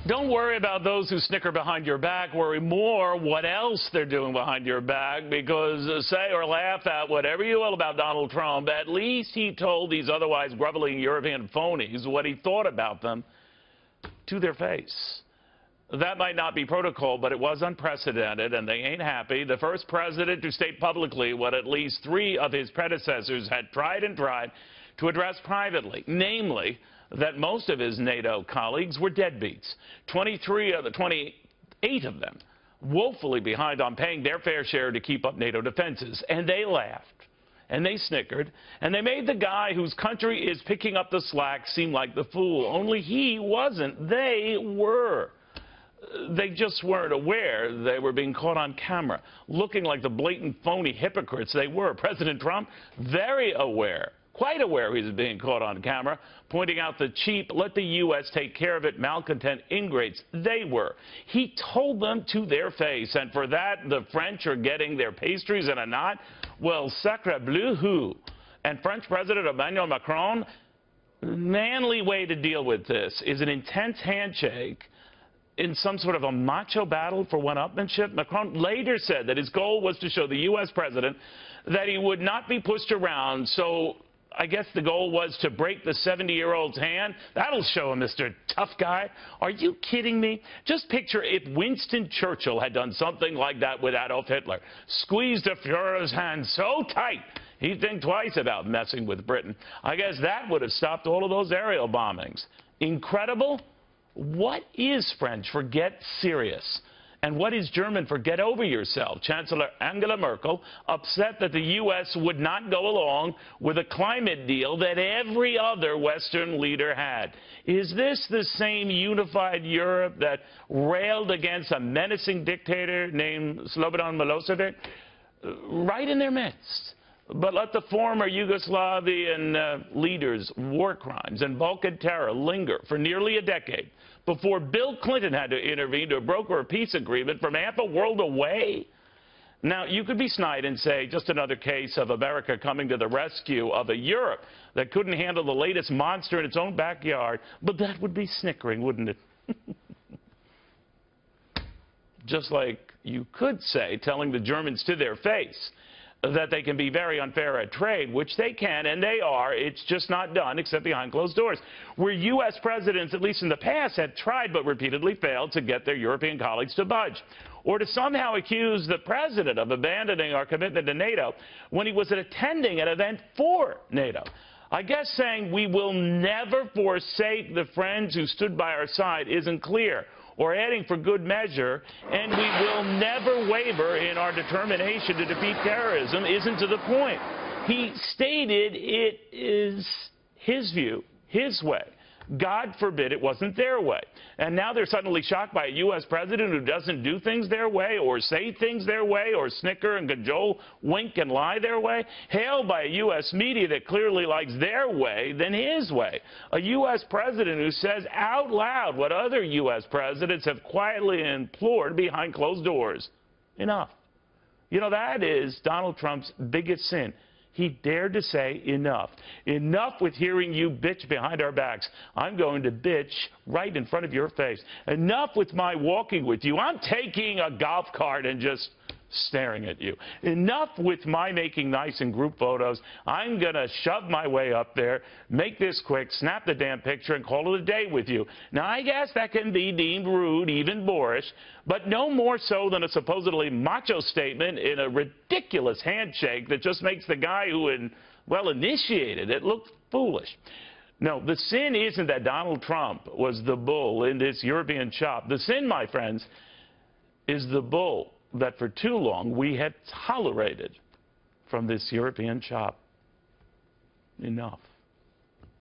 Don't worry about those who snicker behind your back. Worry more what else they're doing behind your back, because say or laugh at whatever you will about Donald Trump, at least he told these otherwise groveling European phonies what he thought about them to their face. That might not be protocol, but it was unprecedented, and they ain't happy. The first president to state publicly what at least 3 of his predecessors had tried and tried to address privately, namely that most of his NATO colleagues were deadbeats. 28 of them woefully behind on paying their fair share to keep up NATO defenses. And they laughed, and they snickered, and they made the guy whose country is picking up the slack seem like the fool. Only he wasn't. They were. They just weren't aware they were being caught on camera, looking like the blatant, phony hypocrites they were. President Trump, very aware, quite aware he was being caught on camera, pointing out the cheap, let the U.S. take care of it, malcontent ingrates they were. He told them to their face, and for that, the French are getting their pastries in a knot. Well, sacre bleu who? And French President Emmanuel Macron, manly way to deal with this is an intense handshake in some sort of a macho battle for one-upmanship. Macron later said that his goal was to show the U.S. president that he would not be pushed around, so I guess the goal was to break the 70-year-old's hand. That'll show him, Mr. Tough Guy. Are you kidding me? Just picture if Winston Churchill had done something like that with Adolf Hitler. Squeezed the Fuhrer's hand so tight, he'd think twice about messing with Britain. I guess that would have stopped all of those aerial bombings. Incredible? What is French for get serious? And what is German for get over yourself? Chancellor Angela Merkel upset that the U.S. would not go along with a climate deal that every other Western leader had. Is this the same unified Europe that railed against a menacing dictator named Slobodan Milosevic? Right in their midst. But let the former Yugoslavian leaders' war crimes and Balkan terror linger for nearly a decade before Bill Clinton had to intervene to broker a peace agreement from half a world away. Now, you could be snide and say just another case of America coming to the rescue of a Europe that couldn't handle the latest monster in its own backyard, but that would be snickering, wouldn't it? Just like you could say, telling the Germans to their face, that they can be very unfair at trade, which they can, and they are. It's just not done except behind closed doors. Where U.S. presidents, at least in the past, had tried but repeatedly failed to get their European colleagues to budge, or to somehow accuse the president of abandoning our commitment to NATO when he was attending an event for NATO. I guess saying we will never forsake the friends who stood by our side isn't clear, or adding for good measure, and we will never waver in our determination to defeat terrorism isn't to the point. He stated it is his view, his way. God forbid it wasn't their way. And now they're suddenly shocked by a U.S. president who doesn't do things their way, or say things their way, or snicker and cajole, wink and lie their way. Hailed by a U.S. media that clearly likes their way than his way. A U.S. president who says out loud what other U.S. presidents have quietly implored behind closed doors. Enough. You know, that is Donald Trump's biggest sin. He dared to say enough. Enough with hearing you bitch behind our backs. I'm going to bitch right in front of your face. Enough with my walking with you. I'm taking a golf cart and just staring at you. Enough with my making nice in group photos. I'm going to shove my way up there, make this quick, snap the damn picture, and call it a day with you. Now, I guess that can be deemed rude, even boorish, but no more so than a supposedly macho statement in a ridiculous handshake that just makes the guy who, initiated it look foolish. No, the sin isn't that Donald Trump was the bull in this European shop. The sin, my friends, is the bull that for too long we had tolerated from this European shop. Enough.